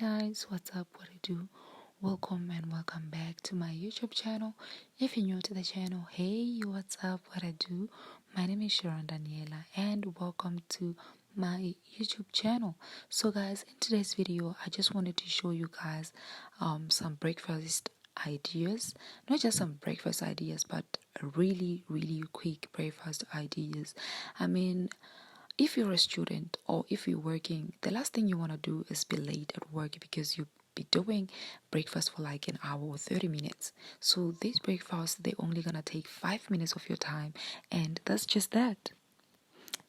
Guys, what's up? What I do? Welcome and welcome back to my YouTube channel. If you're new to the channel, hey, what's up? What I do? My name is Sharon Daniela and welcome to my YouTube channel. So guys, in today's video, I just wanted to show you guys some breakfast ideas. Not just some breakfast ideas, but really quick breakfast ideas. I mean, if you're a student or if you're working, the last thing you want to do is be late at work because you'll be doing breakfast for like an hour or 30 minutes. So these breakfasts, they're only gonna take 5 minutes of your time, and that's just that.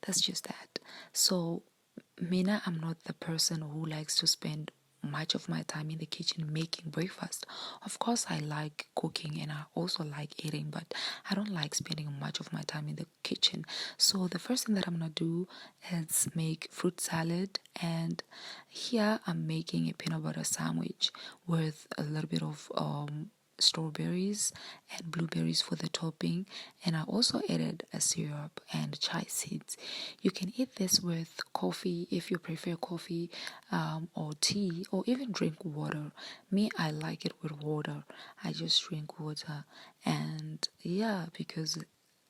That's just that. So Mina, I'm not the person who likes to spend much of my time in the kitchen making breakfast. Of course, I like cooking and I also like eating, but I don't like spending much of my time in the kitchen. So the first thing that I'm gonna do is make fruit salad, and here I'm making a peanut butter sandwich with a little bit of strawberries and blueberries for the topping, and I also added a syrup and chia seeds. You can eat this with coffee if you prefer coffee, or tea, or even drink water. Me, I like it with water. I just drink water, and yeah, because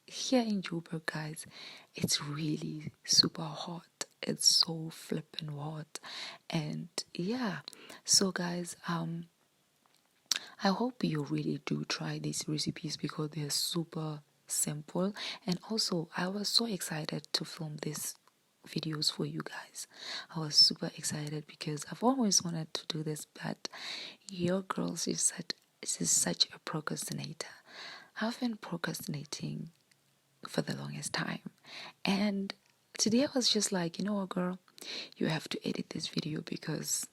here in Joburg, guys, it's really super hot. It's so flippin' hot, and yeah. So guys, I hope you really do try these recipes because they're super simple. And also, I was so excited to film these videos for you guys. I was super excited because I've always wanted to do this, but your girl is such a procrastinator. I've been procrastinating for the longest time, and today I was just like, you know what, girl, you have to edit this video because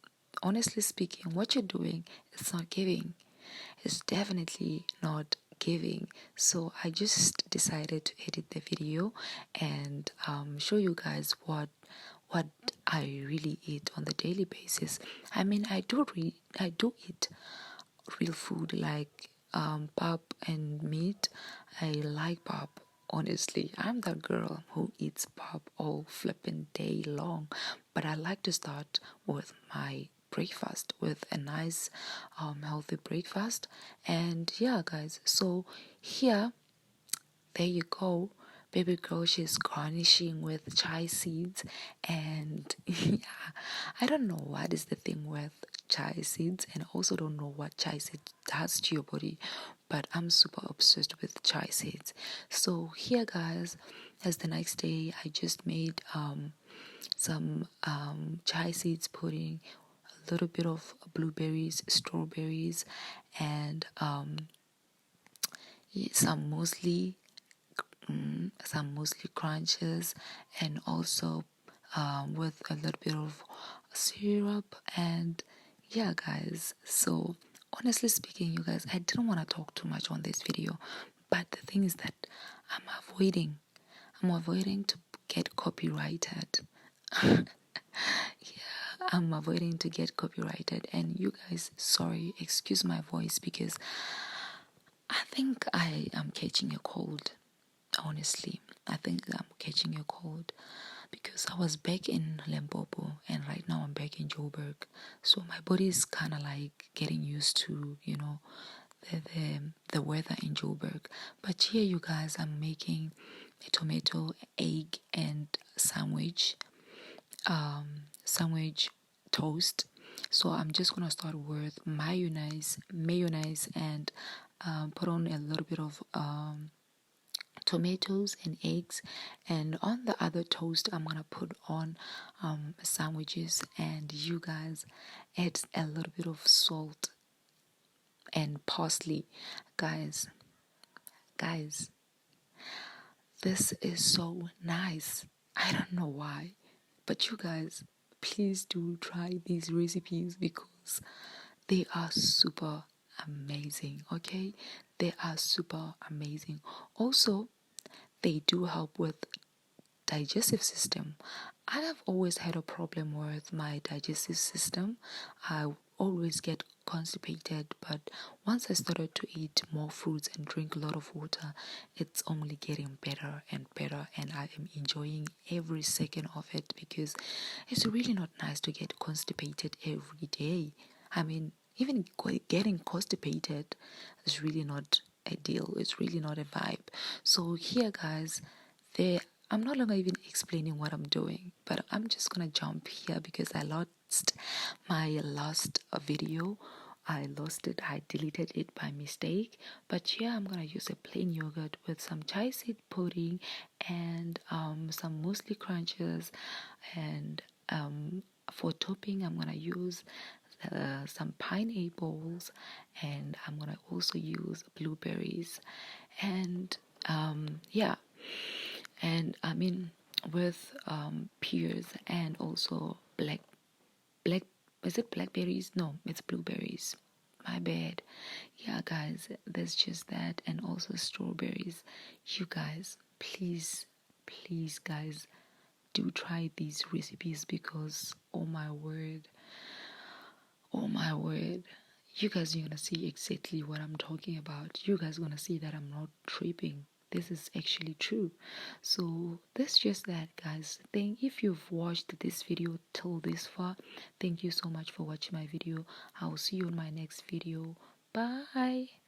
honestly speaking, what you're doing is not giving. It's definitely not giving. So I just decided to edit the video and show you guys what I really eat on the daily basis. I mean, I do eat real food like pap and meat. I like pap. Honestly, I'm that girl who eats pap all flipping day long, but I like to start with my breakfast with a nice healthy breakfast. And yeah, guys, so here, there you go, baby girl, she's garnishing with chai seeds. And yeah, I don't know what is the thing with chai seeds, and I also don't know what chai seed does to your body, but I'm super obsessed with chai seeds. So here, guys, as the next day, I just made some chai seeds pudding, a little bit of blueberries, strawberries, and some muesli, some muesli crunches, and also with a little bit of syrup. And yeah, guys, so honestly speaking, you guys, I didn't want to talk too much on this video, but the thing is that i'm avoiding I'm avoiding to get copyrighted. Yeah, I'm avoiding to get copyrighted. And you guys, sorry, excuse my voice because I think I am catching a cold. Honestly, I think I'm catching a cold because I was back in Limpopo and right now I'm back in Joburg. So my body is kind of like getting used to, the weather in Joburg. But here, you guys, I'm making a tomato, egg, and sandwich toast. So I'm just gonna start with mayonnaise, and put on a little bit of tomatoes and eggs, and on the other toast I'm gonna put on sandwiches, and you guys add a little bit of salt and parsley. Guys, this is so nice. I don't know why, but you guys, please do try these recipes because they are super amazing. Okay, they are super amazing. Also, they do help with digestive system. I have always had a problem with my digestive system. I always get constipated, but once I started to eat more fruits and drink a lot of water, it's only getting better and better, and I am enjoying every second of it, because it's really not nice to get constipated every day. I mean, even getting constipated is really not ideal. It's really not a vibe. So here, guys, there I'm no longer even explaining what I'm doing, but I'm just gonna jump here because I lost my last video. I lost it. I deleted it by mistake. But here I'm gonna use a plain yogurt with some chia seed pudding and some muesli crunches, and for topping I'm gonna use some pineapples, and I'm gonna also use blueberries, and yeah, and I mean with pears and also black is it blackberries? No, it's blueberries. My bad. Yeah, guys, there's just that, and also strawberries. You guys, please, guys, do try these recipes, because oh my word, you guys are gonna see exactly what I'm talking about. You guys are gonna see that I'm not tripping. This is actually true. So that's just that, guys. If you've watched this video till this far, thank you so much for watching my video. I'll see you in my next video. Bye.